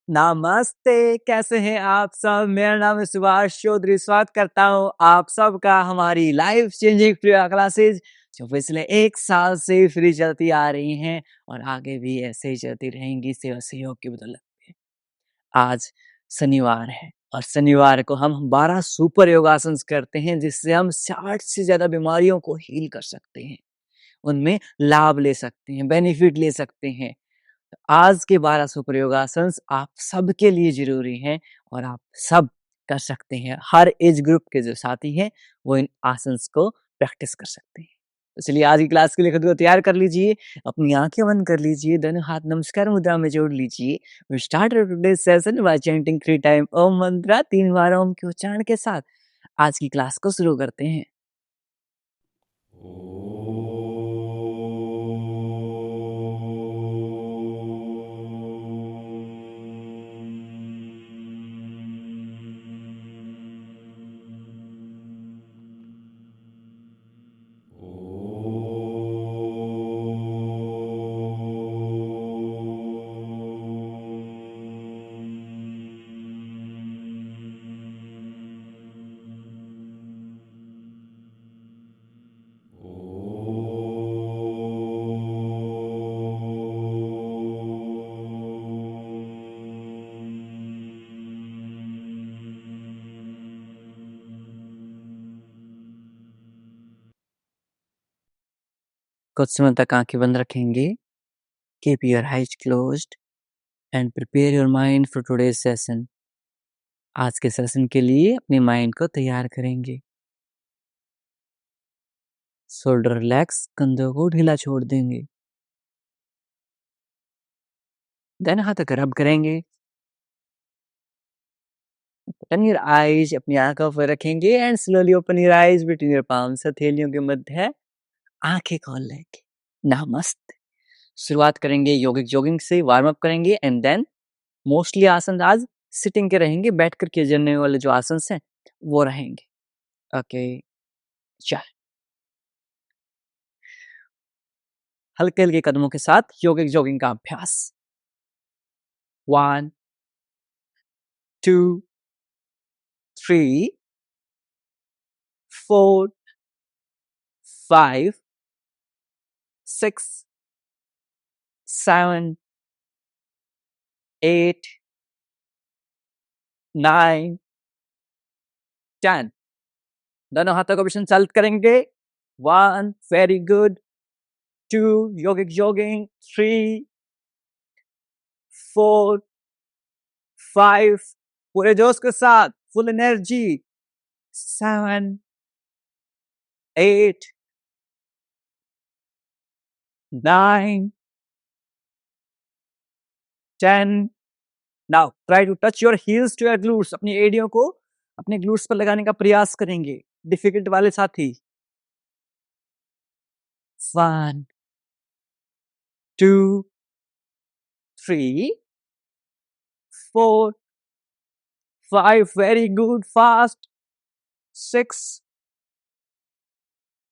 नमस्ते, कैसे हैं आप सब? मेरा नाम है सुभाष चौधरी, स्वागत करता हूँ आप सबका हमारी लाइफ चेंजिंग फ्री क्लासेस जो पिछले 1 साल से फ्री चलती आ रही हैं और आगे भी ऐसे ही चलती रहेंगी सेवा सहयोग की बदौलत में। आज शनिवार है और शनिवार को हम 12 सुपर योगासन करते हैं जिससे हम 60 से ज़्यादा बीमारियों को हील कर सकते हैं, उनमें लाभ ले सकते हैं, बेनिफिट ले सकते हैं। आज के 12 सुपर योगासन आप सबके लिए ज़रूरी हैं और आप सब कर सकते हैं। हर एज ग्रुप के जो साथी हैं, वो इन आसन्स को प्रैक्टिस कर सकते हैं। तो चलिए आज की क्लास के लिए खुद को तैयार कर लीजिए, अपनी आँखें बंद कर लीजिए, दोनों हाथ नमस्कार मुद्रा में जोड़ लीजिए। We start our today's session by chanting 3 time Om mantra 3 बार ओम के उच्चारण के साथ आज की क्लास को शुरू करते हैं। कुछ समय तक आँखें बंद रखेंगे। Keep your eyes closed and prepare your mind for today's session. आज के सेशन के लिए अपने माइंड को तैयार करेंगे। शोल्डर रिलैक्स, कंधों को ढीला छोड़ देंगे। देन हाथ को रब करेंगे। Open your eyes, अपनी आंखों पर रखेंगे and slowly open your eyes between your palms, हथेलियों के मध्य आंखें खोल लेंगे। नमस्ते। शुरुआत करेंगे योगिक जॉगिंग से, वार्म अप करेंगे एंड देन मोस्टली आसन आज सिटिंग के रहेंगे, बैठ कर किए जाने वाले जो आसन हैं वो रहेंगे। ओके, चल हल्के हल्के कदमों के साथ योगिक जॉगिंग का अभ्यास। 1 2 3 4 5 6 7 8 9 10। दोनों हाथों को मिशन चालित करेंगे। 1 वेरी गुड, 2 योगिक जॉगिंग, 3 4 5 पूरे जोश के साथ full energy, 7 8 9 10। Now try to touch your heels to your glutes, अपनी एड़ियों को अपने ग्लूट्स पर लगाने का प्रयास करेंगे, डिफिकल्ट वाले साथी। 1 2 3 4 5 very good, fast, 6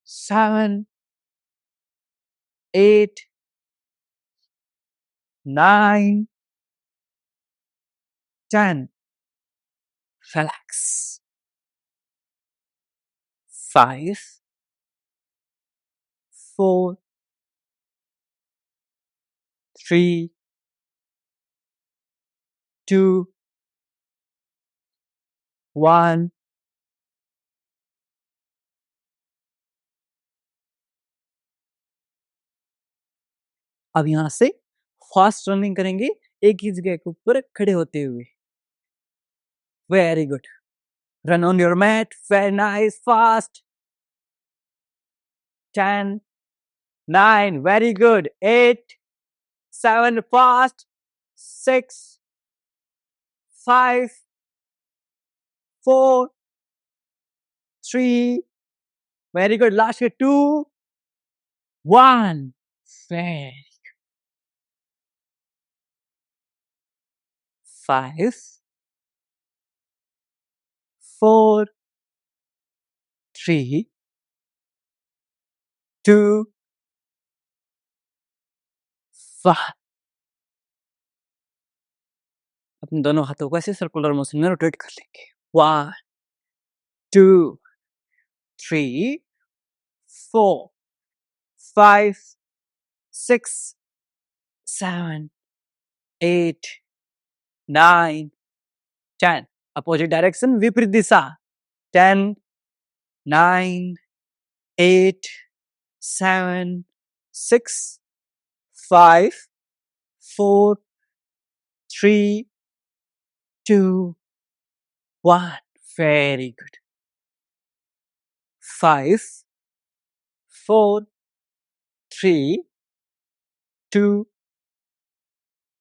7 8 9 10। Relax. 5 4 3 2 1। अब यहां से फास्ट रनिंग करेंगे एक ही जगह के ऊपर खड़े होते हुए। Very good, run on your mat, very nice, fast. 10 9 very good, 8 7 fast, 6 5 4 3 very good, last 2 1। very 5 4 3 2 1। अब अपने दोनों हाथों को ऐसे सर्कुलर मोशन में रोटेट कर लेंगे। 1 2 3 4 5 6 7 8 9 10 अपोजिट डायरेक्शन विपरीत दिशा 10 9 8 7 6 5 4 3 2 1 very good 5 4 3 2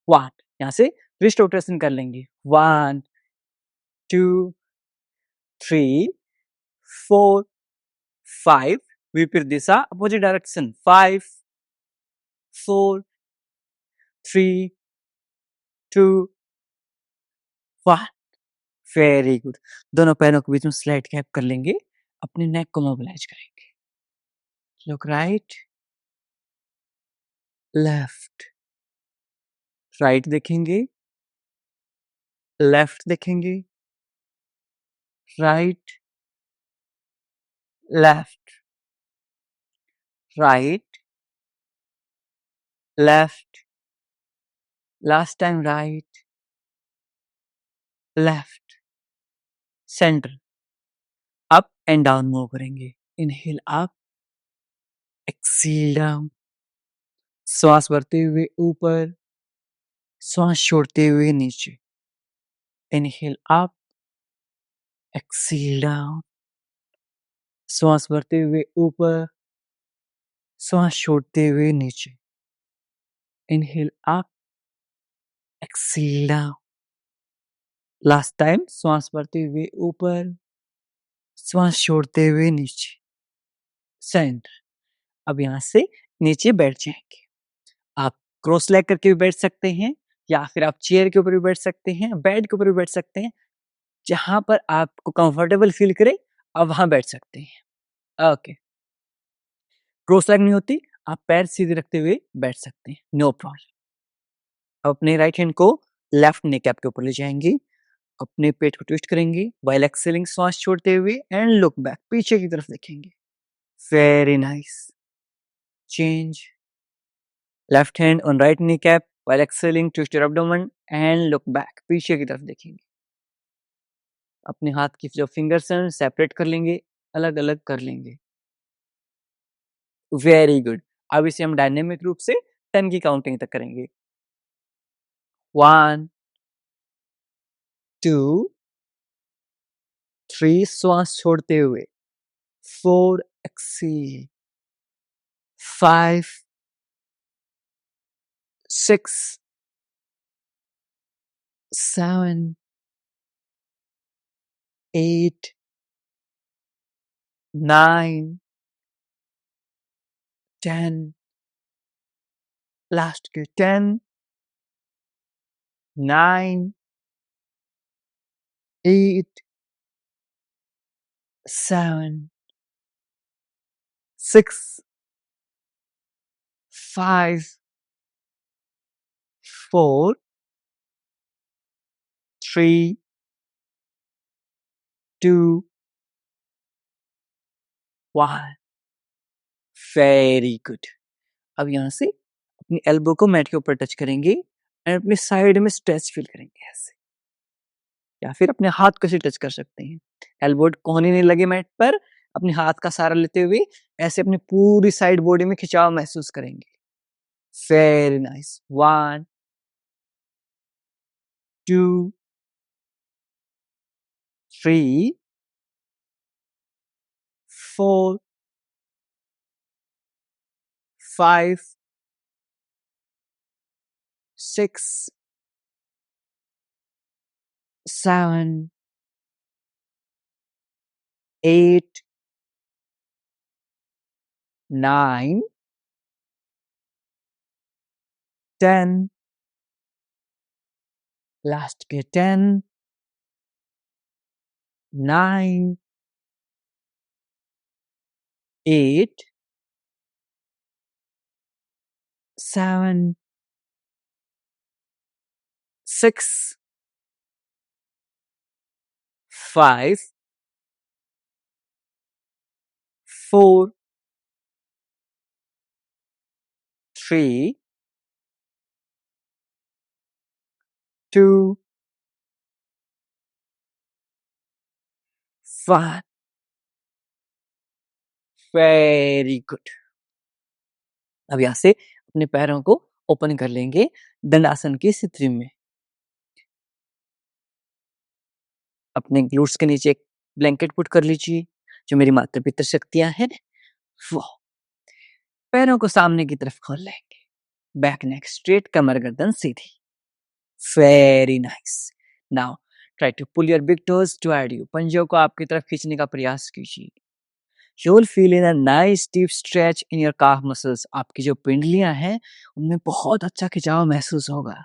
1 यहाँ से रिस्ट रोटेशन कर लेंगे 1 2 3 4 5 विपरीत दिशा अपोजिट डायरेक्शन 5 4 3 2 1 वेरी गुड दोनों पैरों के बीच में स्लाइड कैप कर लेंगे अपने नेक को मोबिलाइज करेंगे लुक राइट लेफ्ट राइट देखेंगे लेफ्ट देखेंगे right left right left last time right left centre up and down move करेंगे इनहेल अप एक्सेल डाउन श्वास भरते हुए ऊपर श्वास छोड़ते हुए नीचे इनहेल अप एक्सेल डाउन श्वास भरते हुए ऊपर श्वास छोड़ते हुए नीचे inhale up exhale down last time श्वास भरते हुए ऊपर श्वास छोड़ते हुए नीचे सेंटर अब यहां से नीचे बैठ जाएंगे आप क्रॉस लेग करके भी बैठ सकते हैं या फिर आप चेयर के ऊपर भी बैठ सकते हैं बेड के ऊपर भी बैठ सकते हैं जहां पर आपको कंफर्टेबल फील करे आप वहां बैठ सकते हैं ओके क्रॉस लेग नहीं होती आप पैर सीधे रखते हुए बैठ सकते हैं नो प्रॉब्लम अब अपने राइट हैंड को लेफ्ट नी कैप के ऊपर ले जाएंगे अपने पेट को ट्विस्ट करेंगे वाइल एक्सेलिंग श्वास छोड़ते हुए एंड लुक बैक पीछे की तरफ देखेंगे very nice change left hand on right knee cap while exhaling twist your abdomen and look back पीछे की तरफ देखेंगे अपने हाथ की जो फिंगर्स हैं सेपरेट कर लेंगे अलग अलग कर लेंगे वेरी गुड अब इसे हम डायनेमिक रूप से 10 की काउंटिंग तक करेंगे 1 2 3 श्वास छोड़ते हुए 4 एक्सेल 5 6 7 8 9 10 लास्ट के 10 9 8 7 6 5 4 3 2 1 वेरी गुड अब यहाँ से अपनी एल्बो को मैट के ऊपर टच करेंगे एंड अपने साइड में स्ट्रेच फील करेंगे ऐसे या फिर अपने हाथ को से टच कर सकते हैं एल्बो कोहनी नहीं लगे मैट पर अपने हाथ का सहारा लेते हुए ऐसे अपनी पूरी साइड बॉडी में खिंचाव महसूस करेंगे वेरी नाइस 1 2 3 4 5 6 7 8 9 10 लास्ट के 10 9 8 7 6 5 4 3 2 1 वेरी गुड। अब यहाँ से अपने पैरों को ओपन कर लेंगे दंडासन की स्थिति में। अपने ग्लूट्स के नीचे एक ब्लैंकेट पुट कर लीजिए, जो मेरी माता पितर शक्तियां हैं वो। पैरों को सामने की तरफ खोल लेंगे, बैक नेक स्ट्रेट, कमर गर्दन सीधी। Very nice. Now try to pull your big toes toward you, पंजों को आपकी तरफ खींचने का प्रयास कीजिए। You will feel in a nice deep stretch in your calf muscles. आपकी जो पिंडलियां हैं उनमें बहुत अच्छा खिंचाव महसूस होगा।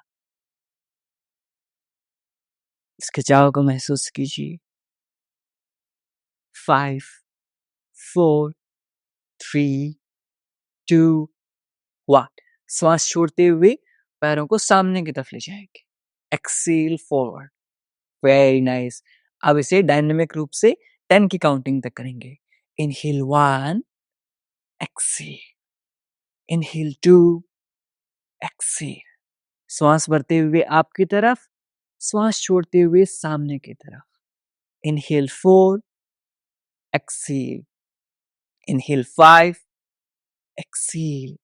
इस खिंचाव को महसूस कीजिए। 5 4 3 2 1। श्वास छोड़ते हुए पैरों को सामने की तरफ ले जाएंगे। Exhale forward. Very nice. अब इसे डायनामिक रूप से 10 की काउंटिंग तक करेंगे। Inhale 1, exhale. Inhale 2, exhale. श्वास भरते हुए आपकी तरफ, श्वास छोड़ते हुए सामने की तरफ। Inhale 4, exhale. Inhale 5, exhale.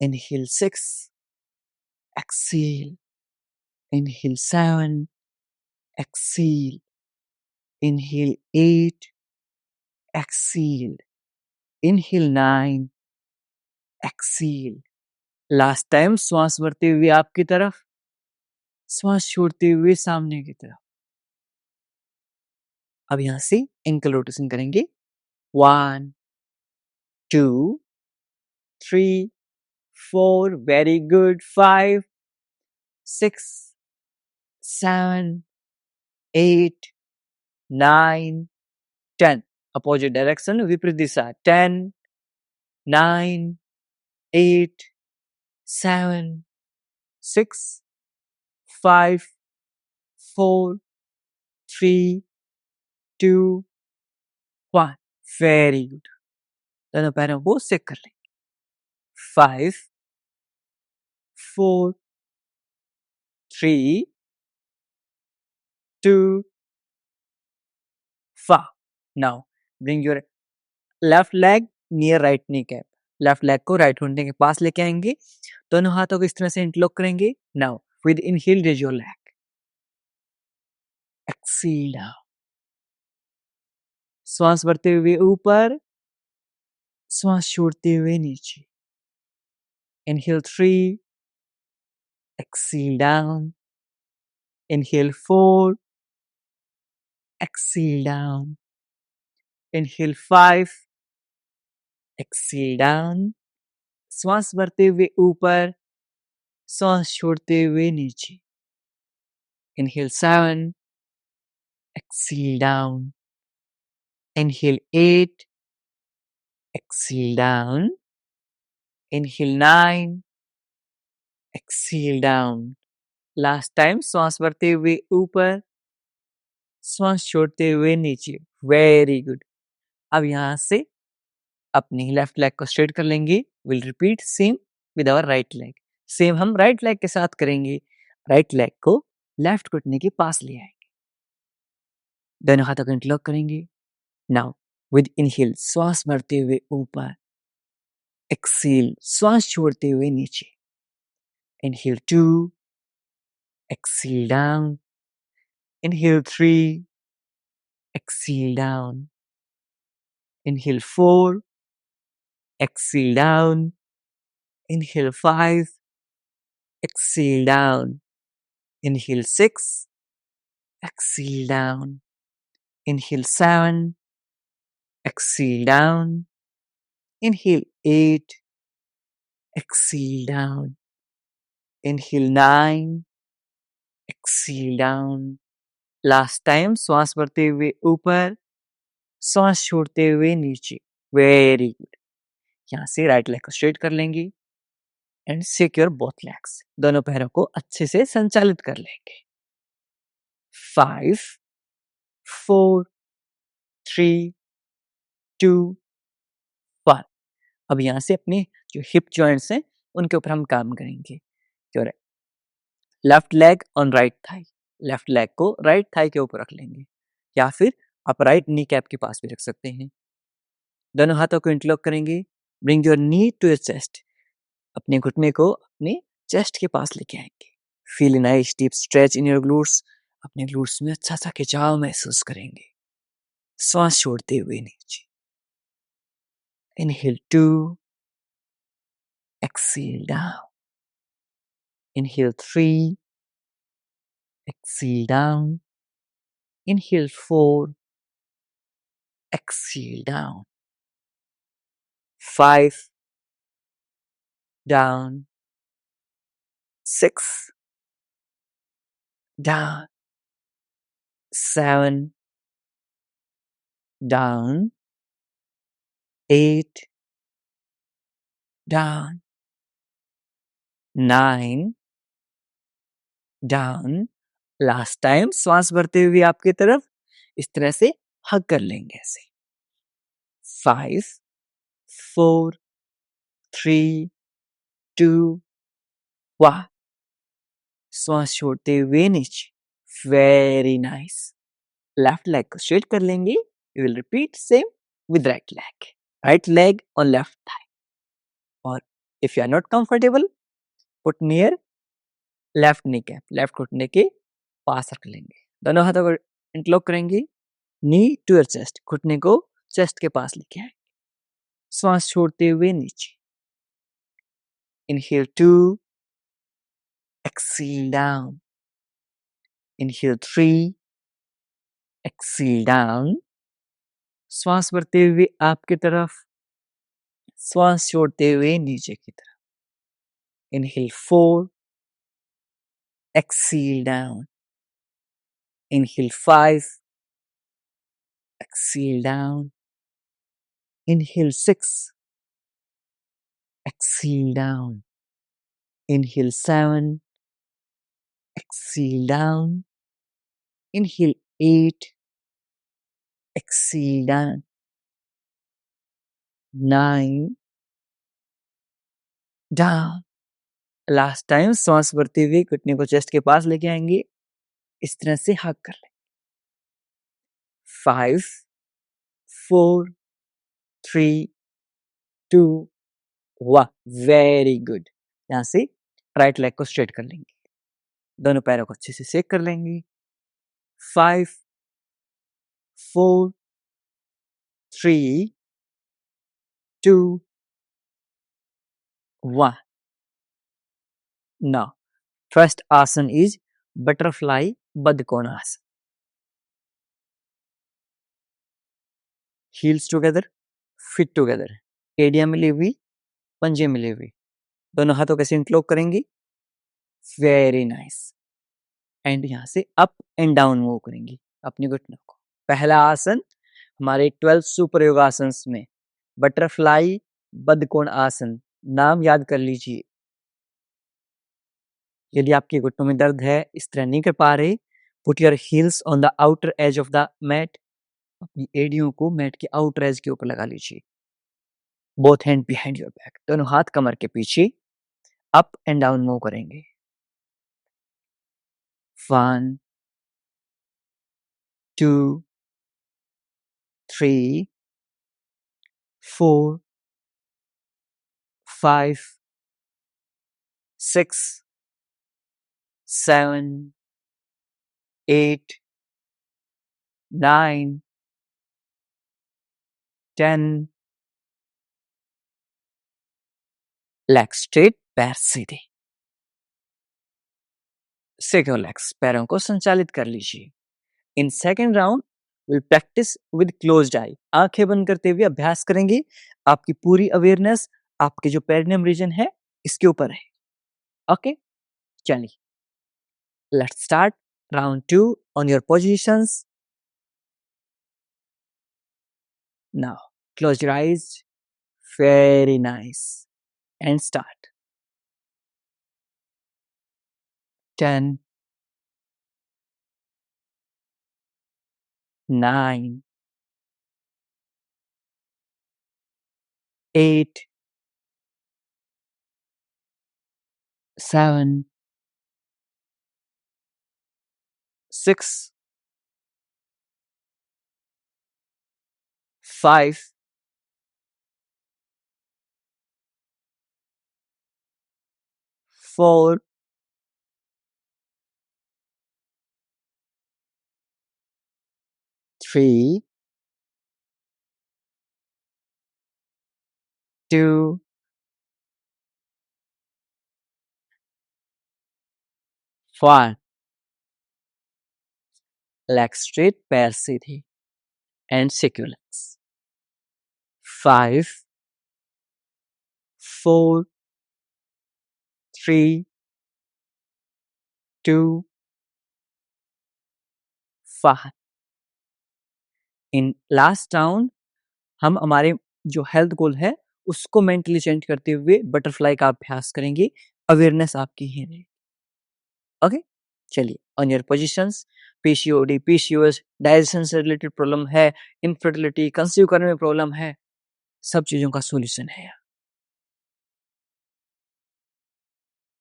Inhale 6, exhale. Inhale 7, exhale. Inhale 8, exhale. Inhale 9, exhale. Last time श्वास भरते हुए आपकी तरफ, श्वास छोड़ते हुए सामने की तरफ। अब यहां से एंकल रोटेशन करेंगे। 1 2 3 4, very good, 5 6 7 8 9 10। opposite direction, विपरीत दिशा। 10 9 8 7 6 5 4 3 2 1। Very good. दोनों पैरों को सेक कर लें। 5 4 3 2 1। Now bring your left leg near right knee cap. Left leg को राइट घुटने के पास लेके आएंगे। दोनों हाथों को इस तरह से इंटरलॉक करेंगे। Now with inhale raise your leg, exhale down. श्वास भरते हुए ऊपर, श्वास छोड़ते हुए नीचे। Inhale 3, exhale down. Inhale 4, exhale down. Inhale 5, exhale down. श्वास भरते हुए ऊपर, श्वास छोड़ते हुए नीचे। Inhale 7, exhale down. Inhale 8, exhale down. Inhale 9, exhale down. Last time श्वास भरते हुए ऊपर, श्वास छोड़ते हुए नीचे। Very good. अब यहां से अपनी लेफ्ट लेग को स्ट्रेट कर लेंगे। Will repeat same with our right leg. Same हम राइट लेग के साथ करेंगे। राइट लेग को लेफ्ट घुटने के पास ले आएंगे। दोनों हाथों को इंटरलॉक करेंगे। नाउ विद इनहेल श्वास भरते हुए ऊपर, एक्सेल श्वास छोड़ते हुए नीचे। Inhale 2, exhale down. Inhale 3, exhale down. Inhale 4, exhale down. Inhale 5, exhale down. Inhale 6, exhale down. Inhale 7, exhale down. Inhale 8, exhale down. Inhale 9, exhale down. Last time श्वास भरते हुए ऊपर, श्वास छोड़ते हुए नीचे। Very good. यहाँ से राइट लेग को स्ट्रेट कर लेंगे एंड सिक्योर बोथ लेग्स। दोनों पैरों को अच्छे से संचालित कर लेंगे। 5 4, 3, 2, 1। अब यहाँ से अपने जो हिप जॉइंट्स हैं उनके ऊपर हम काम करेंगे। Your left leg on right thigh, left leg को राइट थाई के ऊपर रख लेंगे, या फिर आप राइट नी कैप के पास भी रख सकते हैं। दोनों हाथों को इंटरलॉक करेंगे। Bring your knee to your chest, अपने घुटने को अपने चेस्ट के पास लेके आएंगे। Feel a nice deep stretch in your glutes, अपने ग्लूट्स में अच्छा सा खिंचाव महसूस करेंगे। सांस छोड़ते हुए नीचे। Inhale 2, exhale down. Inhale 3, exhale down. Inhale 4, exhale down. 5, down. 6, down. 7, down. 8, down. 9, down. Last time श्वास भरते हुए आपकी तरफ इस तरह से हग कर लेंगे ऐसे। 5, 4, 3, 2, 1। श्वास छोड़ते हुए नीचे। Very nice. लेफ्ट लेग को स्ट्रेट कर लेंगे। You will repeat same with right leg. Right leg on left thigh, और if you are not comfortable put near left knee cap, left घुटने के पास रख लेंगे। दोनों हाथों को इंटरलॉक करेंगे। नी टू योर चेस्ट, घुटने को चेस्ट के पास लेके आएंगे। श्वास छोड़ते हुए नीचे। Inhale 2, exhale down. Inhale 3, exhale down. श्वास भरते हुए आपकी तरफ, श्वास छोड़ते हुए नीचे की तरफ। Inhale 4, exhale down. Inhale 5, exhale down. Inhale 6, exhale down. Inhale 7, exhale down. Inhale 8, exhale down. 9, down. Last time श्वास भरते हुए घुटने को चेस्ट के पास लेके आएंगे। इस तरह से हग कर लेंगे। 5, 4, 3, 2, 1। Very good. यहाँ से राइट लेग को स्ट्रेट कर लेंगे। दोनों पैरों को अच्छे से शेक कर लेंगे। 5, 4, 3, 2, 1। Now, first आसन is butterfly बदकोणासन। Heels together, feet together, एड़ियां मिली हुई, पंजे मिले हुए। दोनों हाथों कैसे इंटरलॉक करेंगे। Very nice. एंड यहाँ से अप एंड डाउन मूव करेंगे अपने घुटनों को। पहला आसन हमारे 12 सुपर योगासन में बटरफ्लाई बदकोण आसन, नाम याद कर लीजिए। यदि आपके घुटनों में दर्द है, इस तरह नहीं कर पा रहे, put your heels on the outer edge of the mat, अपनी एड़ियों को मैट के आउटर एज के ऊपर लगा लीजिए। Both hand behind your back, दोनों हाथ कमर के पीछे। अप एंड डाउन मूव करेंगे। 1, 2, 3, 4, 5, 6, 7, 8, 9, 10। लेग स्ट्रेट, पैर सीधे। सेकंड लेग्स, पैरों को संचालित कर लीजिए। In second round will practice with closed eye, आंखें बंद करते हुए अभ्यास करेंगे। आपकी पूरी अवेयरनेस आपके जो पेरिनियम रीजन है इसके ऊपर है। ओके, चलिए let's start round 2 on your positions. Now close your eyes. Very nice, and start. 10, 9, 8, 7, 6, 5, 4, 3, 2, 1. Leg straight, पैर सीधे and secure legs. 5, 4, 3, 2, 1. In last round हम हमारे जो हेल्थ गोल है उसको मेंटली चेंज करते हुए बटरफ्लाई का अभ्यास करेंगे। अवेयरनेस आपकी ही रहेगी। ओके, चलिए on your positions. PCOD, PCOS, digestion से रिलेटेड प्रॉब्लम है, इनफर्टिलिटी, कंसीव करने में प्रॉब्लम है, सब चीजों का सॉल्यूशन है।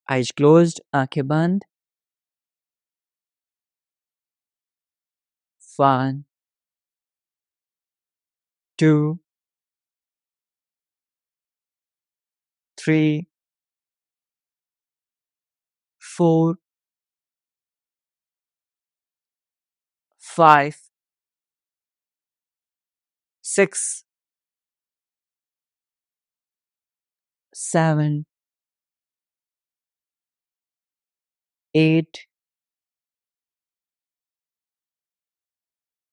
आइज क्लोज्ड, आंखें बंद। 1, 2, 3, 4, 5, 6, 7, 8,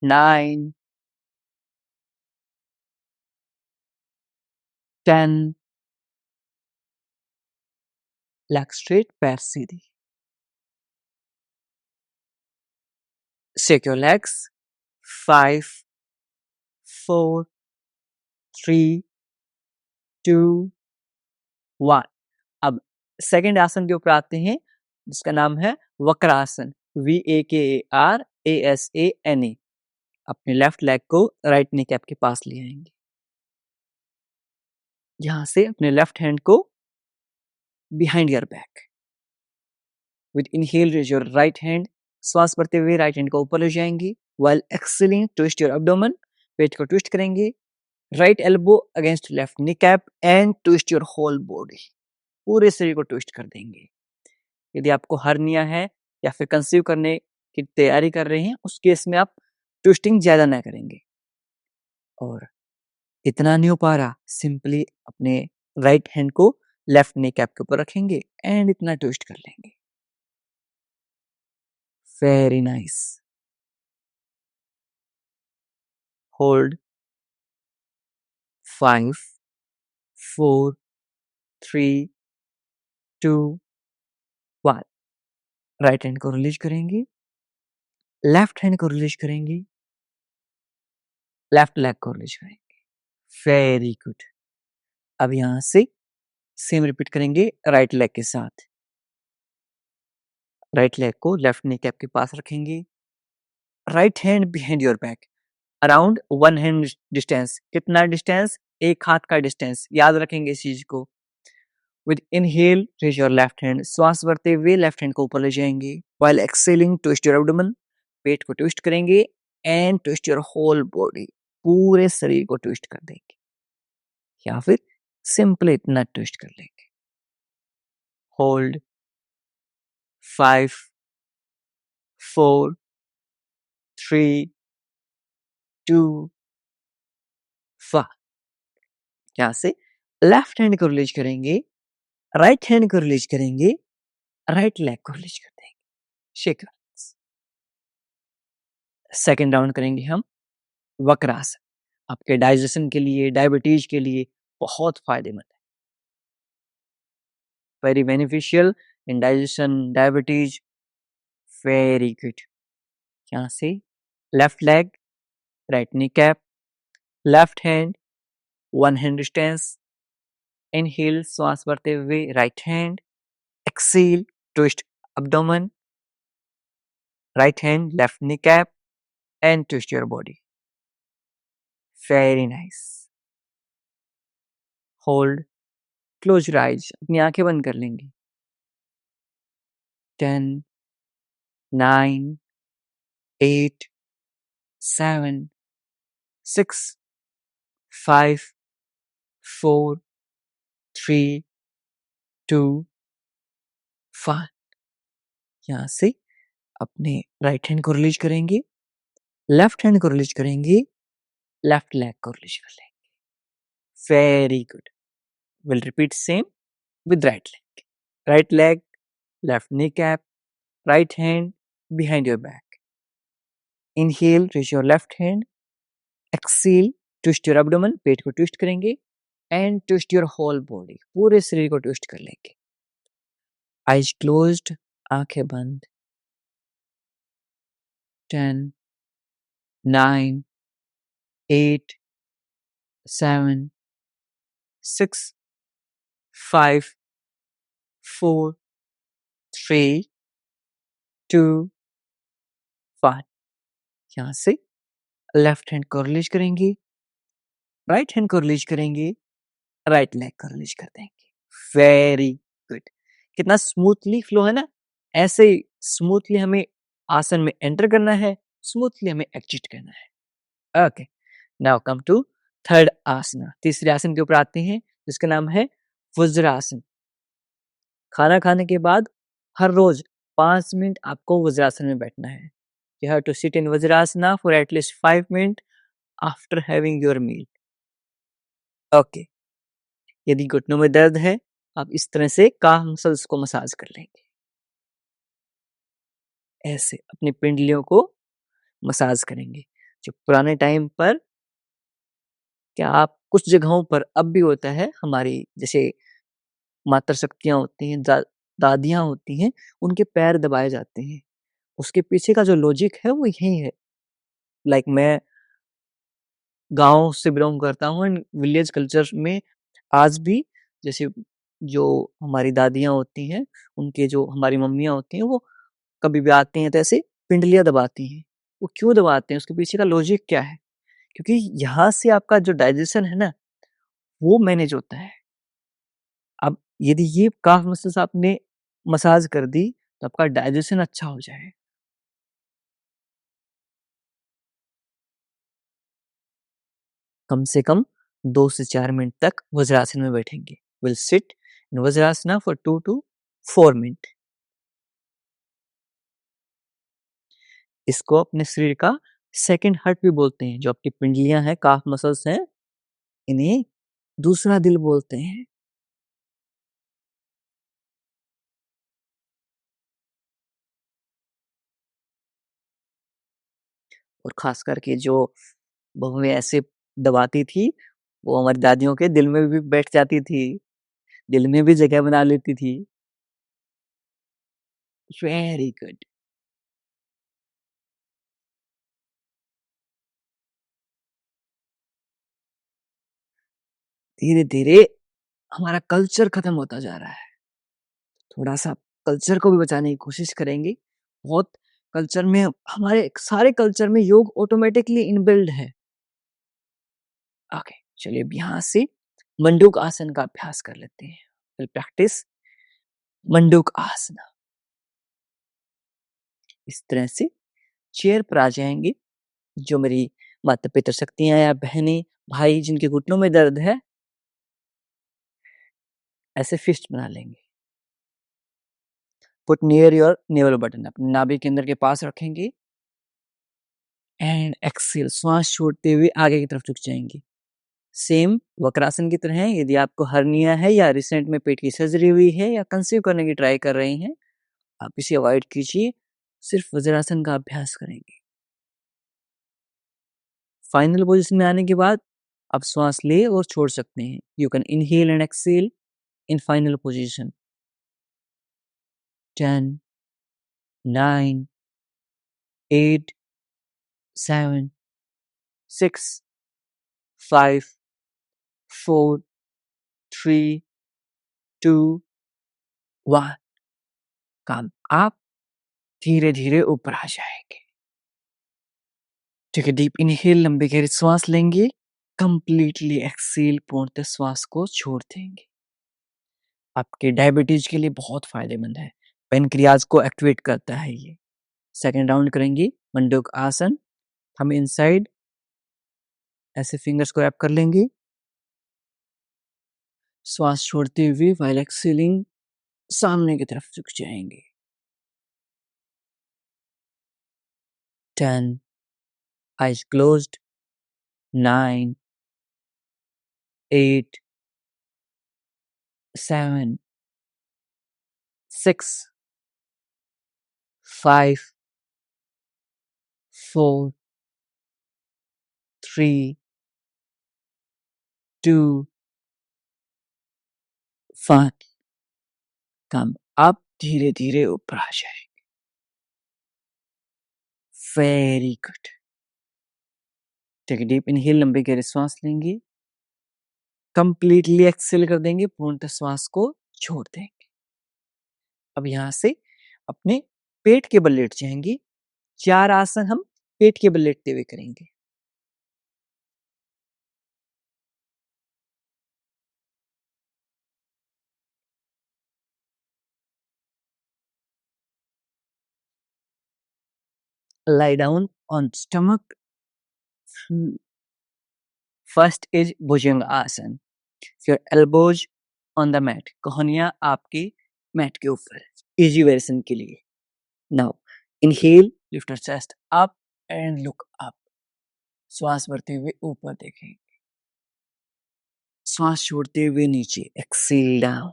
9, 10. लेग स्ट्रेट, पैर सीधे। Shake your legs. 5, 4, 3, 2, 1. अब सेकंड आसन के ऊपर आते हैं जिसका नाम है वक्रासन। VAKRASANA। अपने लेफ्ट लेग को राइट नी कैप के पास ले आएंगे। यहां से अपने लेफ्ट हैंड को behind your back. With inhale raise your right hand. श्वास भरते हुए राइट हैंड को ऊपर ले जाएंगे। While exhaling twist your abdomen. पेट को ट्विस्ट करेंगे। Right elbow against left knee cap and twist your whole body. पूरे शरीर को ट्विस्ट कर देंगे। यदि आपको हर्निया है या फिर कंसीव करने की तैयारी कर रहे हैं उस केस में आप ट्विस्टिंग ज्यादा ना करेंगे। और इतना नहीं हो पा रहा, सिंपली अपने राइट हैंड को लेफ्ट नी कैप के ऊपर रखेंगे एंड इतना ट्विस्ट कर लेंगे। Very nice. Hold. 5, 4, 3, 2, 1। Right hand को रिलीज करेंगे। लेफ्ट हैंड को रिलीज करेंगे। लेफ्ट लेग को रिलीज करेंगे। Very good. अब यहां से सेम रिपीट करेंगे राइट लेग के साथ। राइट लेग को लेफ्ट नी कैप के पास रखेंगे। Right hand behind your back around 1 hand distance. कितना डिस्टेंस? एक हाथ का डिस्टेंस। याद रखेंगे इस चीज को। With inhale raise your left hand. श्वास भरते हुए लेफ्ट हैंड को ऊपर ले जाएंगे। While exhaling twist your abdomen. पेट को ट्विस्ट करेंगे and twist your whole body. पूरे शरीर को ट्विस्ट कर देंगे या फिर सिंपली इतना ट्विस्ट कर लेंगे। होल्ड। 5, 4, 3, 2, 1। यहां से लेफ्ट हैंड को रिलीज करेंगे। राइट हैंड को रिलीज करेंगे। राइट लेग को रिलीज कर देंगे। शेक। सेकेंड राउंड करेंगे हम वक्रासन। आपके डाइजेशन के लिए, डायबिटीज के लिए बहुत फायदेमंद है। Very beneficial in digestion, diabetes. Very good. यहां से left leg, right knee cap, left hand, 1 hand distance. Inhale श्वास भरते हुए right hand. Exhale twist abdomen. Right hand left knee cap and twist your body. Very nice. Hold. Close your eyes. अपनी आंखें बंद कर लेंगे. 10, 9, 8, 7, 6, 5, 4, 3, 2, 1. यहाँ से अपने राइट हैंड को रिलीज करेंगे, लेफ्ट हैंड को रिलीज करेंगे, लेफ्ट लेग को रिलीज कर लेंगे. Very good. Will repeat same with right leg. Right leg, left kneecap, right hand behind your back. Inhale, raise your left hand. Exhale, twist your abdomen, पेट को twist करेंगे and twist your whole body. पूरे शरीर को twist कर लेंगे. Eyes closed, आंखें बंद. 10, 9, 8, 7, 6, 5, 4, 3, 2, 1. यहाँ से लेफ्ट हैंड को रिलीज करेंगे, राइट हैंड को रिलीज करेंगे, राइट लेग को रिलीज कर देंगे. Very good. कितना स्मूथली फ्लो है ना. ऐसे ही स्मूथली हमें आसन में एंटर करना है, स्मूथली हमें एग्जिट करना है. Okay, now come to third asana. तीसरे आसन के ऊपर आते हैं जिसका नाम है वज्रासन. खाना खाने के बाद हर रोज 5 मिनट आपको वज्रासन में बैठना है. You have to sit in Vajrasana for at least 5 minutes after having your meal. Okay. यदि घुटनों में दर्द है, आप इस तरह से काफ मसल्स को मसाज कर लेंगे. ऐसे अपनी पिंडलियों को मसाज करेंगे. जो पुराने टाइम पर क्या आप कुछ जगहों पर अब भी होता है, हमारी जैसे मातृ शक्तियां होती हैं, दादियां होती हैं, उनके पैर दबाए जाते हैं. उसके पीछे का जो लॉजिक है वो यही है. लाइक मैं गांव से बिलोंग करता हूँ एंड विलेज कल्चर में आज भी जैसे जो हमारी दादियां होती हैं, उनके जो हमारी मम्मियां होती हैं, वो कभी भी आती हैं तो ऐसे पिंडलियां दबाती हैं. वो क्यों दबाते हैं, उसके पीछे का लॉजिक क्या है? क्योंकि यहाँ से आपका जो डाइजेशन है ना, वो मैनेज होता है. अब यदि ये काफ मसल्स आपने मसाज कर दी तो आपका डाइजेशन अच्छा हो जाए. कम से कम 2 से 4 मिनट तक वज्रासन में बैठेंगे. Will sit in Vajrasana for 2 to 4 minute. इसको अपने शरीर का सेकंड हार्ट भी बोलते हैं. जो आपकी पिंडलियां हैं, काफ मसल्स हैं, इन्हें दूसरा दिल बोलते हैं. और खास करके जो बहुएं ऐसे दबाती थी, वो हमारी दादियों के दिल में भी बैठ जाती थी, दिल में भी जगह बना लेती थी. Very good. धीरे धीरे हमारा कल्चर खत्म होता जा रहा है. थोड़ा सा कल्चर को भी बचाने की कोशिश करेंगे. बहुत कल्चर में, हमारे सारे कल्चर में योग ऑटोमेटिकली इनबिल्ड है. ओके, चलिए अब यहाँ से मंडूक आसन का अभ्यास कर लेते हैं. विल प्रैक्टिस मंडूक आसना. इस तरह से चेयर पर आ जाएंगे. जो मेरी माता पिता शक्तियां या बहनें भाई जिनके घुटनों में दर्द है, ऐसे फिस्ट बना लेंगे. Put near your naval button. अपने नाभि केंद्र के पास रखेंगे एंड एक्सेल. श्वास छोड़ते हुए आगे की तरफ झुक जाएंगे. सेम वक्रासन की तरह है. यदि आपको हर्निया है या रिसेंट में पेट की सर्जरी हुई है या कंसीव करने की ट्राई कर रहे हैं, आप इसे अवॉइड कीजिए. सिर्फ वज्रासन का अभ्यास करेंगे. फाइनल पोजीशन में आने के बाद आप श्वास ले और छोड़ सकते हैं. You can inhale and exhale in final position. 10, 9, 8, 7, 6, 5, 4, 3, 2, 1. काम आप धीरे धीरे ऊपर आ जाएंगे. ठीक है, डीप इनहेल, लंबी गहरी श्वास लेंगे, कंप्लीटली एक्सहेल, पूर्णतः श्वास को छोड़ देंगे। आपके डायबिटीज के लिए बहुत फायदेमंद है, पेनक्रियाज को एक्टिवेट करता है ये। सेकंड राउंड करेंगे मंडूक आसन, हम इनसाइड ऐसे फिंगर्स को रैप कर लेंगे, श्वास छोड़ते हुए व्हाइल एक्सहेलिंग सामने की तरफ झुक जाएंगे। 10, eyes closed, 9, 8, 7, 6, 5, 4, 3, 2, 1। कम अब धीरे धीरे ऊपर आ जाए। Very good. Take deep inhale, लंबी गहरी श्वास लेंगे, कंप्लीटली एक्सहेल कर देंगे, पूर्णतः श्वास को छोड़ देंगे। अब यहां से अपने पेट के बल लेट जाएंगे। 4 आसन हम पेट के बल लेटते हुए करेंगे। Lie down on stomach. First is Bhujanga आसन। Your elbows on the mat. कोहनियां आपकी मैट के ऊपर। इजी वेरिएशन के लिए। Now inhale, lift your chest up and look up. श्वास भरते हुए ऊपर देखें, श्वास छोड़ते हुए नीचे, एक्सेल डाउन।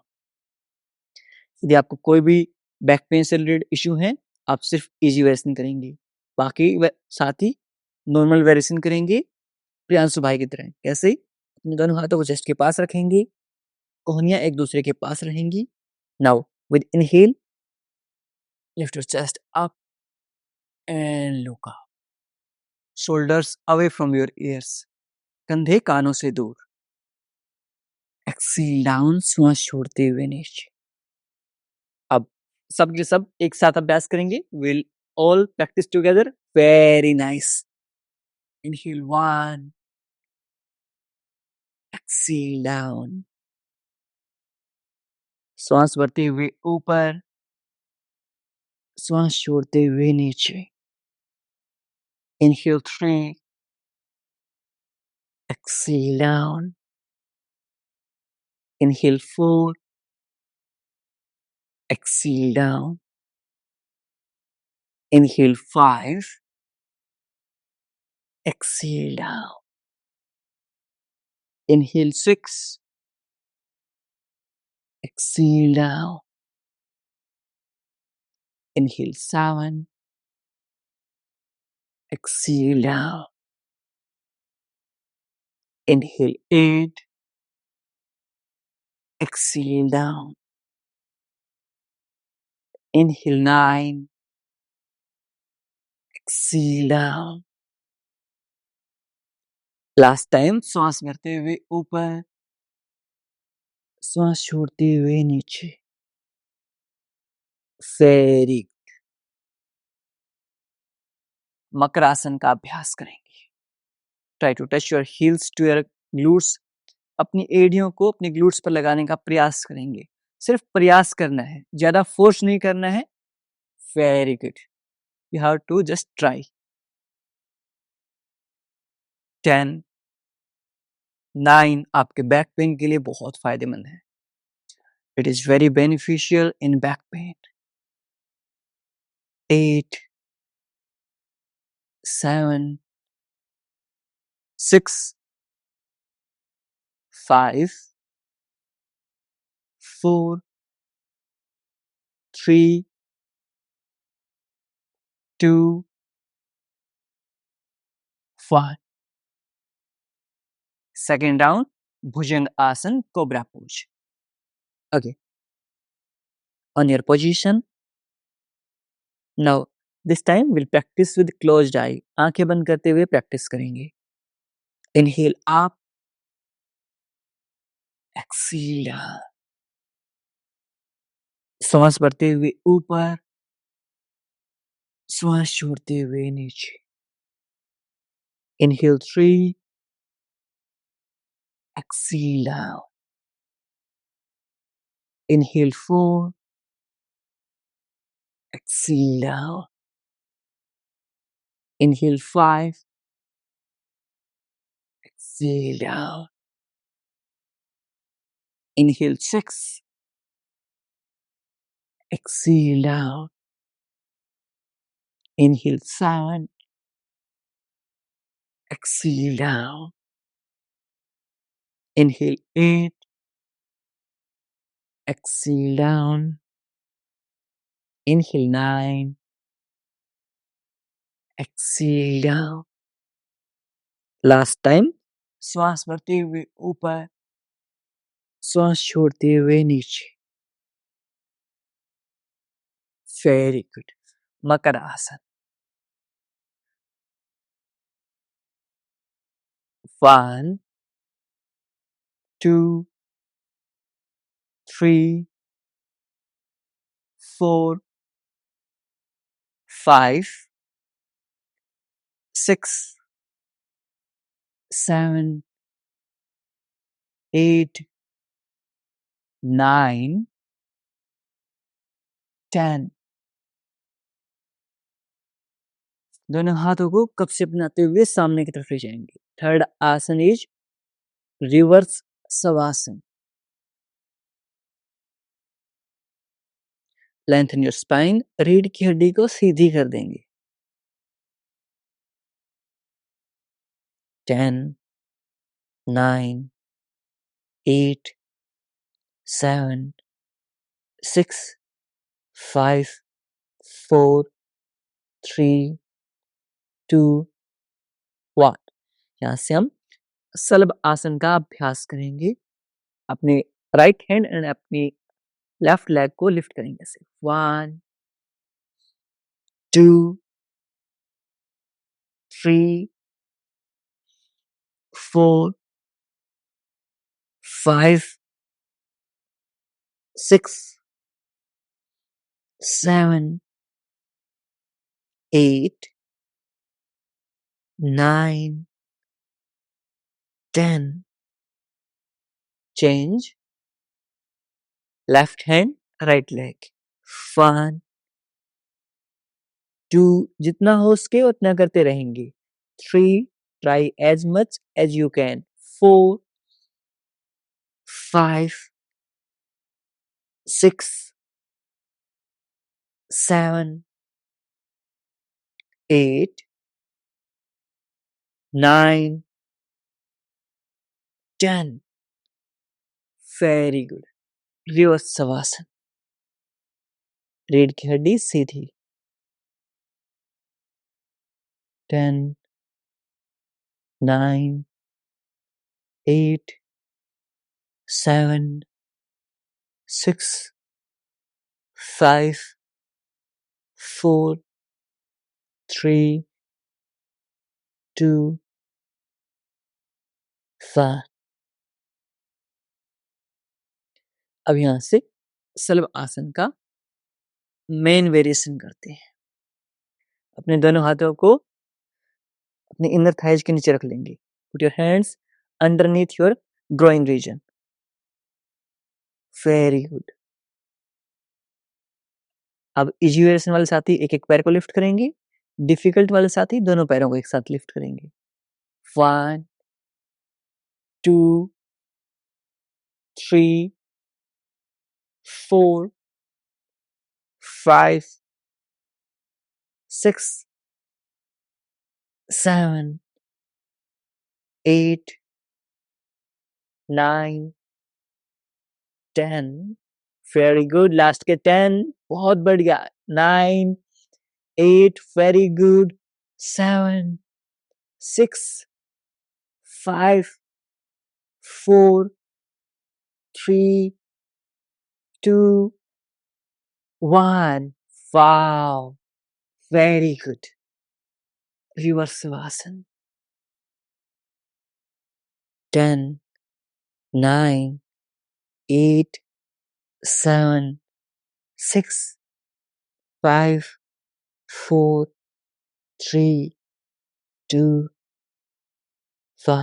यदि आपको कोई भी बैक पेन से रिलेटेड इश्यू है, आप सिर्फ इजी वेरिएशन करेंगे, बाकी साथ ही नॉर्मल वेरिएशन करेंगे प्रियांशु भाई की तरह। कैसे? अपने दोनों हाथों को चेस्ट के पास रखेंगे, कोहनियां एक दूसरे के पास रहेंगी। Now with inhale, lift your chest up and look up, shoulders away from your ears, कंधे कानों से दूर। एक्सेल डाउन, श्वास छोड़ते हुए नीचे। अब सब के सब एक साथ अभ्यास करेंगे। Will all practice together. Very nice. Inhale 1, Excel down, श्वास भरते हुए ऊपर, श्वास छोड़ते हुए नीचे। Inhale 3, exhale down, inhale 4, exhale down, inhale 5, exhale down, inhale 6, exhale down, inhale 7, exhale down, inhale 8, exhale down, inhale 9, exhale down. Last time श्वास भरते हुए ऊपर, श्वास छोड़ते हुए नीचे। वेरी। मकरासन का अभ्यास करेंगे। Try to touch your heels to your glutes. अपनी एड़ियों को अपने ग्लूट्स पर लगाने का प्रयास करेंगे। सिर्फ प्रयास करना है, ज्यादा फोर्स नहीं करना है। Very good. You have to just try. 10, 9 आपके बैक पेन के लिए बहुत फायदेमंद है। It is very beneficial in back pain. 8, 7, 6, 5, 4, 3, 2, 1। Second round, Bhujanga Asan, Cobra Pose. Okay. On your position. Now, this time we'll practice with closed eye. आंखें बंद करते हुए प्रैक्टिस करेंगे। Inhale up, exhale down. श्वास भरते हुए ऊपर, श्वास छोड़ते हुए नीचे। Inhale 3. Exhale down. Inhale 4. Exhale down. Inhale 5. Exhale down. Inhale 6. Exhale down. Inhale 7. Exhale down. Inhale 8. Exhale down. Inhale 9. Exhale down. Last time. श्वास भरते हुए ऊपर, श्वास छोड़ते हुए नीचे. Very good. Makarasana. 1, 2, 3, 4, 5, 6, 7, 8, 9, 10. दोनों हाथों को कप से बनाते हुए सामने की तरफ ले जाएंगे. थर्ड आसन is reverse shavasana. Lengthen your spine. रीढ़ की हड्डी को सीधी कर देंगे. 10, 9, 8, 7, 6, 5, 4, 3, 2, 1. यहाँ से हम सल्ब आसन का अभ्यास करेंगे. अपने राइट हैंड एंड अपनी लेफ्ट लेग को लिफ्ट करेंगे. 1, 2, 3, 4, 5, 6, 7, 8, 9, 10. Change. Left hand, right leg. 1, 2. जितना हो सके उतना करते रहेंगे. 3. Try as much as you can. 4, 5, 6, 7, 8, 9, 10. Very good. Reverse shavasana. रीढ़ की हड्डी सीधी. 10, 9, 8, 7, 6, 5, 4, 3, 2, 1. अब यहाँ से सल्ब आसन का मेन वेरिएशन करते हैं. अपने दोनों हाथों को अपने इनर थाइज के नीचे रख लेंगे. Put your hands underneath your groin region. Very good. अब इजी वेरिएशन वाले साथी एक एक पैर को लिफ्ट करेंगे. डिफिकल्ट वाले साथी दोनों पैरों को एक साथ लिफ्ट करेंगे. 1, 2, 3, 4, 5, 6, 7, 8, 9, 10. Very good. लास्ट के 10. बहुत बढ़िया. 9, 8. Very good. 7, 6, 5, 4, 3, 2, 1. Wow. Very good. Reverse Savasana. 10, 9, 8, 7, 6, 5, 4, 3, 2, सा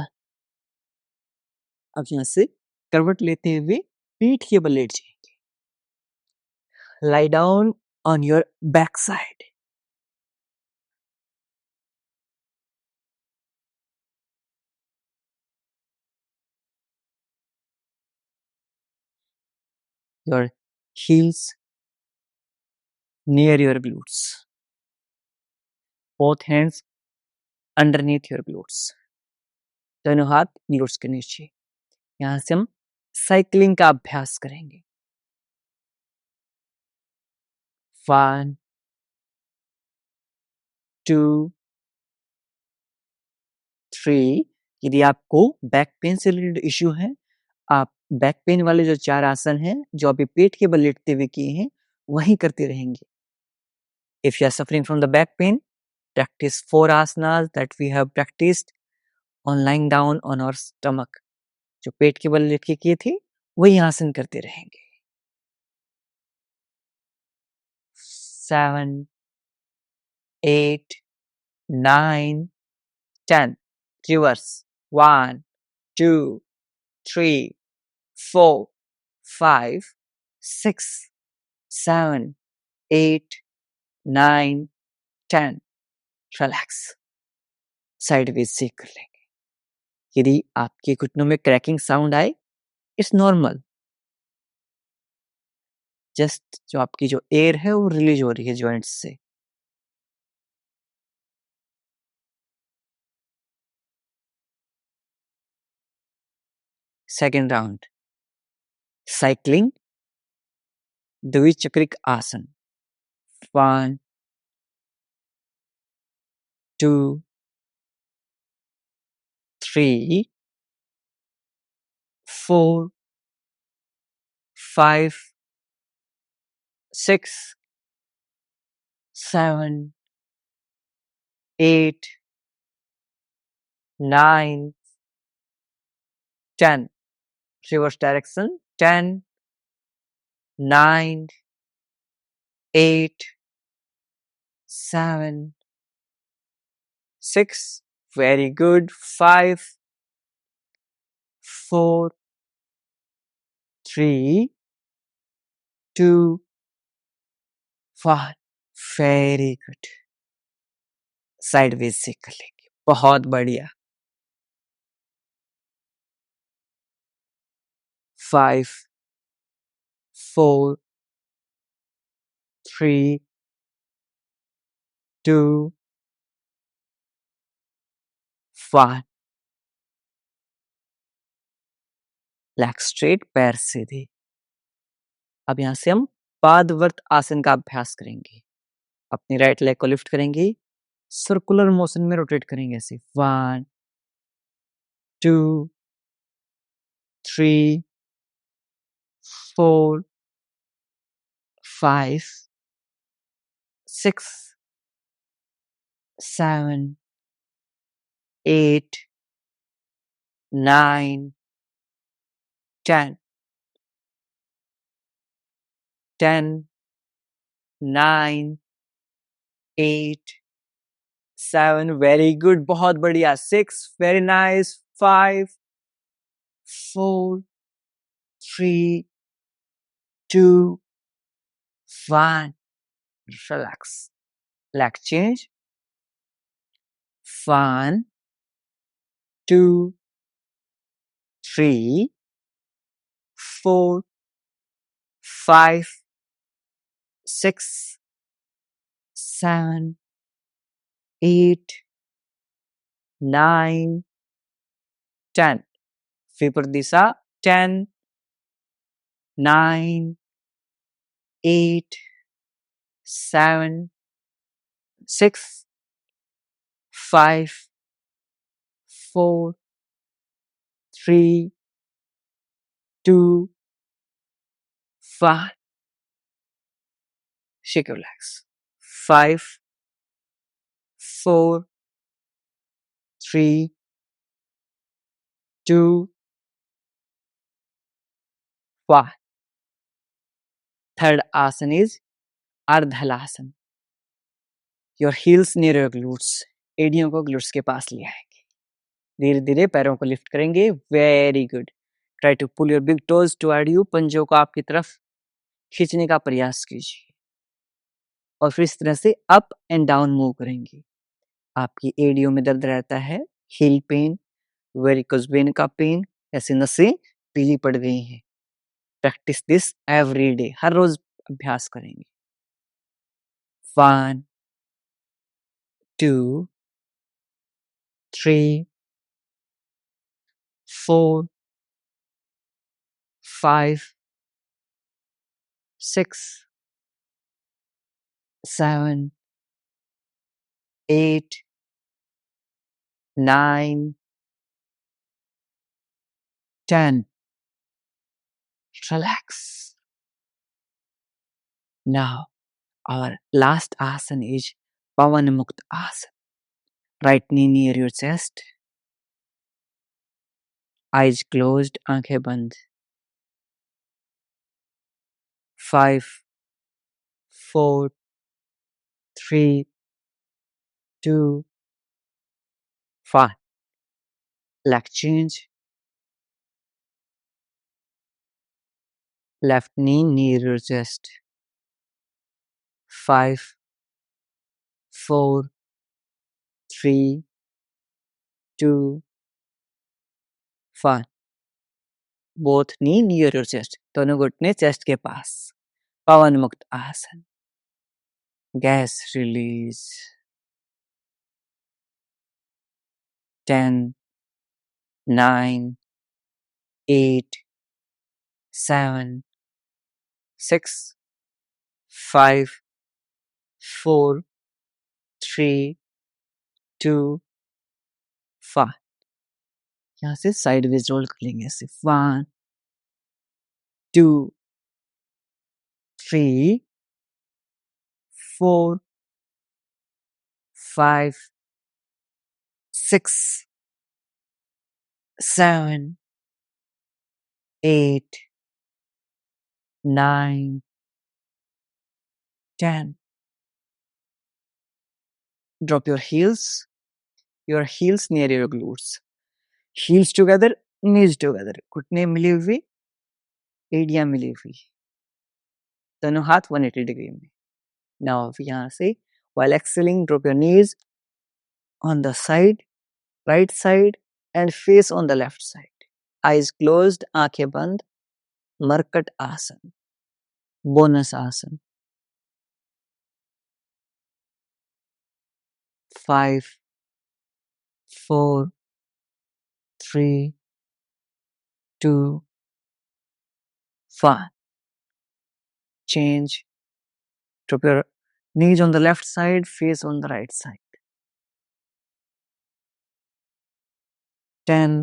अब यहाँ से करवट लेते हुए पीठ के बल लेट जाएंगे. Lie down on your backside. Your heels near your glutes. Both hands underneath your glutes. दोनों हाथ glutes के नीचे. यहाँ से हम साइकिलिंग का अभ्यास करेंगे. 1 2 3. यदि आपको बैक पेन से रिलेटेड इश्यू है, आप बैक पेन वाले जो 4 आसन हैं, जो अभी पेट के बल लेटते हुए किए हैं, वही करते रहेंगे. If you are suffering from the back pain, practice 4 asanas that we have practiced on lying down on our stomach. जो पेट के बल लेट के किए थे, वही आसन करते रहेंगे. 7 8 9 10. Reverse. 1 2 3 4 5 6 7 8 9 10. रिलैक्स. साइडवेज से कर लेंगे. यदि आपके घुटनों में क्रैकिंग साउंड आए, इट्स नॉर्मल. जस्ट जो आपकी जो एयर है वो रिलीज हो रही है जॉइंट्स से. सेकेंड राउंड साइक्लिंग द्विचक्रिक आसन. 1 2 3 4 5 6 7 8 9 10. Reverse direction. 10 9 8 7 6. Very good. 5 4 3 2 1. Very good. Sideways से कर लेंगे. बहुत बढ़िया. 5 4 3 2 1. लेग स्ट्रेट, पैर सीधे. अब यहाँ से हम पादवर्त आसन का अभ्यास करेंगे. अपनी राइट लेग को लिफ्ट करेंगे, सर्कुलर मोशन में रोटेट करेंगे ऐसे. 1 2 3 4 5 6 7 8 9 10. 10 9 8 7. Very good. बहुत बढ़िया. 6. Very nice. 5 4 3 2 1. Relax. Leg change. 1 2 3 4 5 6 7 8 9 10. विपरीत दिशा. 10 9 8 7 6 5 4 3 2 1. Shake your legs. 5 4 3 2 1. Third asana is Ardhalasana. Your heels near your glutes. एड़ियों को glutes के पास ले आएंगे. धीरे-धीरे पैरों को लिफ्ट करेंगे, very good. Try to pull your big toes toward you, पंजों को आपकी तरफ खींचने का प्रयास कीजिए और फिर इस तरह से अप एंड डाउन मूव करेंगे। आपकी एडियो में दर्द रहता है, हील पेन, वेरिकोज वेन का पेन, ऐसी नसें पीली पड़ गई हैं। प्रैक्टिस दिस एवरी डे, हर रोज अभ्यास करेंगे। 1 2 3 4 5 6 7 8 9 10. Relax. Now, our last asana is Pavan Mukta Asana. Right knee near your chest. Eyes closed, aankhein band. 5 4 3 2 1. Leg change. Left knee near your chest. 5 4 3 2 1. Both knee near your chest. दोनों घुटने chest के पास. पवन मुक्त आसन. Gas release. 10 9 8 7 6 5 4 3 2 1. यहाँ से sideways role कर लेंगे ऐसे. 1 2 3 4 5 6 7 8 9 10. Drop your heels near your glutes. Heels together, knees together. घुटने मिली हुई, एड़ियां मिली हुई, दोनों हाथ 180 डिग्री में. Now यहाँ से while exhaling, drop your knees on the side, right side and face on the left side. Eyes closed, आंखें बंद. मरकट आसन, बोनस आसन. 5 4 3 2 1. Change. Drop your knees on the left side, face on the right side. 10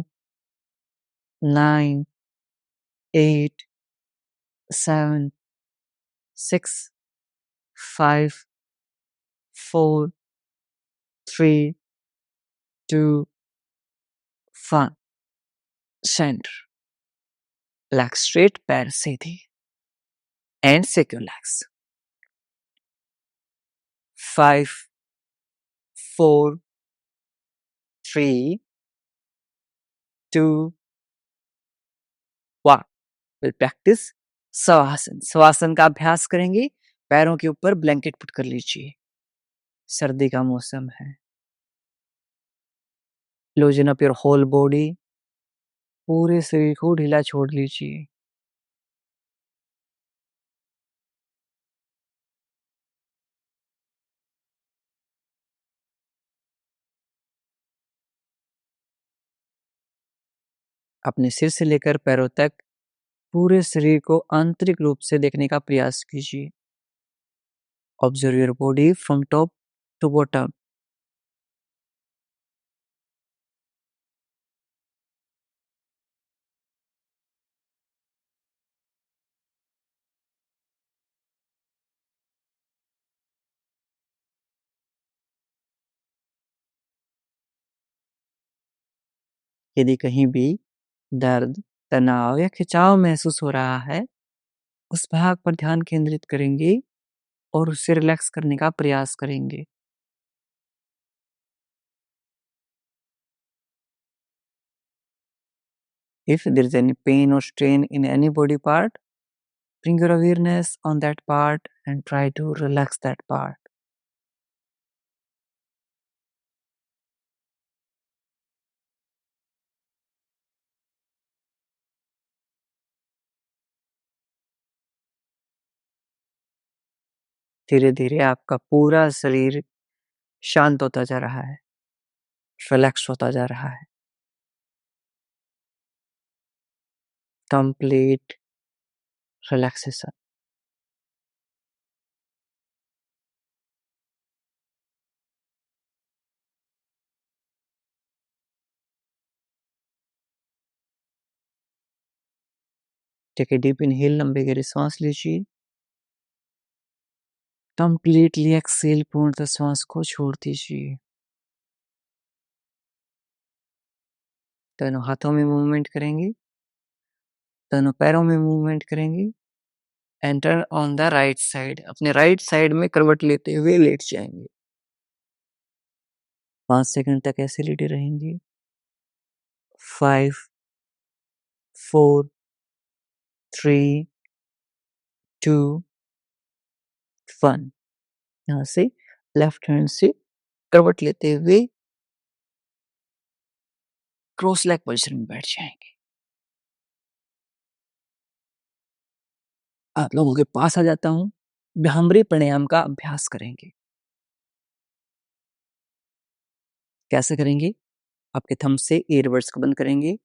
9 8 7 6 5 4 3 2 1. Center. Legs straight, पैर सीधे. And secure legs. 5 4 3 2 1. We'll practice savasana. Savasana का अभ्यास करेंगे. पैरों के ऊपर ब्लैंकेट पुट कर लीजिए. सर्दी का मौसम है. Loosen up your whole body. पूरे शरीर को ढीला छोड़ लीजिए. अपने सिर से लेकर पैरों तक पूरे शरीर को आंतरिक रूप से देखने का प्रयास कीजिए. Observe your body from top to bottom. यदि कहीं भी दर्द, तनाव या खिंचाव महसूस हो रहा है, उस भाग पर ध्यान केंद्रित करेंगे और उसे रिलैक्स करने का प्रयास करेंगे. If there is any pain or strain in any body part, bring your awareness on that part and try to relax that part. धीरे-धीरे आपका पूरा शरीर शांत होता जा रहा है, रिलैक्स होता जा रहा है। Complete relaxation. Take a deep inhale, लंबे गहरे सांस लीजिए। कंप्लीटली एक्सहेल, पूर्णतः श्वास को छोड़ दीजिए। दोनों हाथों में मूवमेंट करेंगे, दोनों पैरों में मूवमेंट करेंगे and turn on the right side. अपने राइट साइड में करवट लेते हुए लेट जाएंगे। 5 सेकंड तक ऐसे लेटे रहेंगे। 5 4 3 2 1। यहाँ से लेफ्ट हैंड से करवट लेते हुए क्रॉस लेग पोजीशन में बैठ जाएंगे। आप लोगों के पास आ जाता हूँ, भ्रामरी प्राणायाम का अभ्यास करेंगे। कैसे करेंगे? आपके थंब से ईयरबड्स को बंद करेंगे,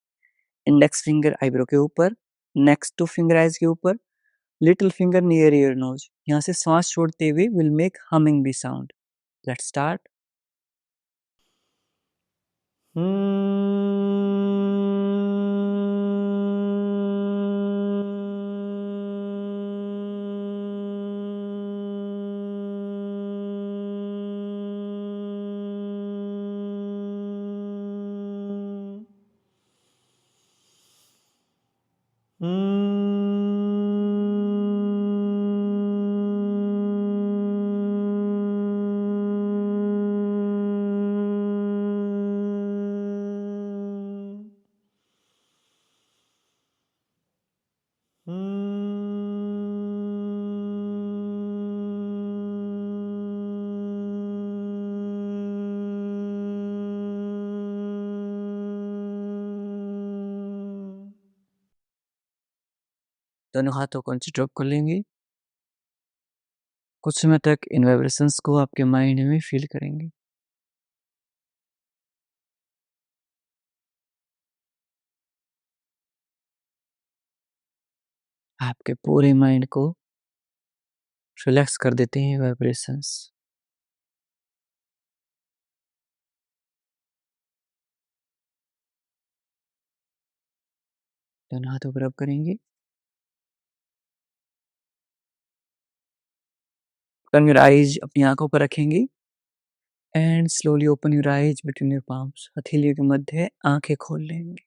इंडेक्स फिंगर आईब्रो के ऊपर, नेक्स्ट टू फिंगर आइज के ऊपर, little finger near ear nose. यहाँ से सांस छोड़ते हुए will make humming bee sound. Let's start. दोनों हाथों को नीचे ड्रॉप कर लेंगे। कुछ समय तक इन वाइब्रेशंस को आपके माइंड में फील करेंगे। आपके पूरे माइंड को रिलैक्स कर देते हैं वाइब्रेशंस। दोनों हाथों को रब करेंगे। टर्न योर आईज, अपनी आंखों पर रखेंगे and slowly open your eyes between your palms. हथेलियों के मध्य आंखें खोल लेंगे।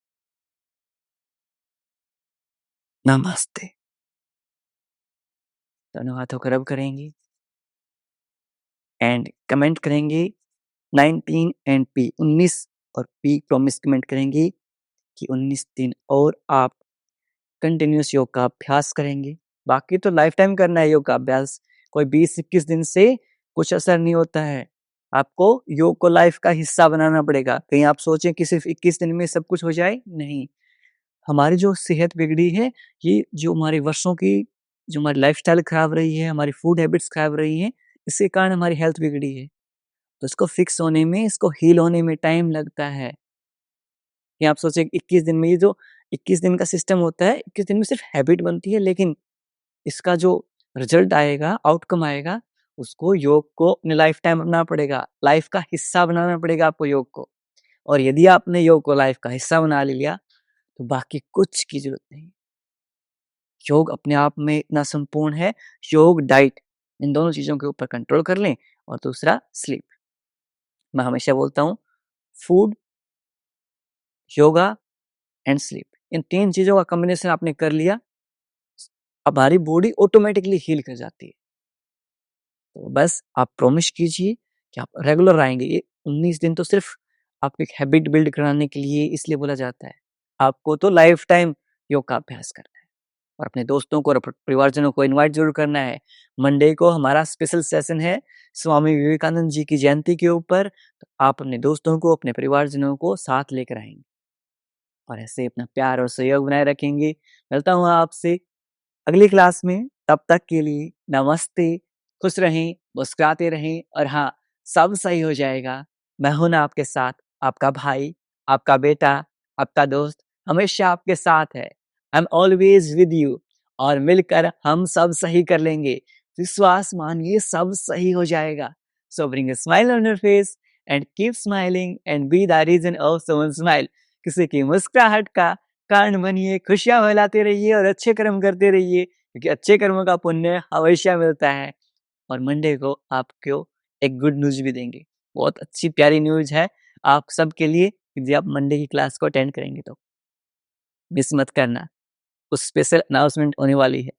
नमस्ते। दोनों हाथों को रब करेंगे एंड कमेंट करेंगे 19 एंड पी 19 और पी प्रॉमिस कमेंट करेंगे कि 19 दिन और आप कंटिन्यूस योग का अभ्यास करेंगे। बाकी तो लाइफ टाइम करना है योग का अभ्यास, कोई 20-21 दिन से कुछ असर नहीं होता है। आपको योग को लाइफ का हिस्सा बनाना पड़ेगा। कहीं आप सोचें कि सिर्फ 21 दिन में सब कुछ हो जाए, नहीं। हमारी जो सेहत बिगड़ी है, ये जो हमारे वर्षों की जो हमारी लाइफस्टाइल खराब रही है, हमारी फूड हैबिट्स खराब रही हैं, इसके कारण हमारी हेल्थ बिगड़ी है। तो इसको फिक्स होने में, इसको हील होने में टाइम लगता है। कि आप सोचें 21 दिन में, ये जो 21 दिन का सिस्टम होता है, 21 दिन में सिर्फ हैबिट बनती है, लेकिन इसका जो रिजल्ट आएगा, आउटकम आएगा, उसको योग को अपने लाइफ टाइम अपनाना पड़ेगा। लाइफ का हिस्सा बनाना पड़ेगा आपको योग को। और यदि आपने योग को लाइफ का हिस्सा बना लिया, तो बाकी कुछ की जरूरत नहीं। योग अपने आप में इतना संपूर्ण है। योग, डाइट, इन दोनों चीजों के ऊपर कंट्रोल कर लें। और दूसरा स्लीप। मैं हमेशा बोलता हूँ, फूड, योगा एंड स्लीप, इन 3 चीजों का कॉम्बिनेशन आपने कर लिया, हमारी बॉडी ऑटोमेटिकली हील कर जाती है। तो बस आप प्रॉमिस कीजिए कि आप रेगुलर आएंगे। ये 19 दिन तो सिर्फ आपको एक हैबिट बिल्ड कराने के लिए इसलिए बोला जाता है। आपको तो लाइफ टाइम योग का अभ्यास करना है और अपने दोस्तों को और परिवारजनों को इनवाइट जरूर करना है। मंडे को हमारा स्पेशल सेशन है स्वामी विवेकानंद जी की जयंती के ऊपर, तो आप अपने दोस्तों को, अपने परिवारजनों को साथ लेकर आएंगे और ऐसे अपना प्यार और सहयोग बनाए रखेंगे। मिलता हूँ आपसे अगली क्लास में, तब तक के लिए नमस्ते, खुश रहें, मुस्कुराते रहें और हाँ, सब सही हो जाएगा। मैं हूं ना आपके साथ, आपका भाई, आपका बेटा, आपका दोस्त हमेशा आपके साथ है। I am always with you और मिलकर हम सब सही कर लेंगे। विश्वास मानिए, सब सही हो जाएगा। So bring a smile on your face and keep smiling and be the reason of someone smile. किसी की मुस्कुराहट का कारण बनिए, खुशियां फैलाते रहिए और अच्छे कर्म करते रहिए, क्योंकि अच्छे कर्मों का पुण्य हमेशा मिलता है। और मंडे को आपको एक गुड न्यूज भी देंगे, बहुत अच्छी प्यारी न्यूज है आप सबके लिए। यदि आप मंडे की क्लास को अटेंड करेंगे तो मिस मत करना, कुछ स्पेशल अनाउंसमेंट होने वाली है।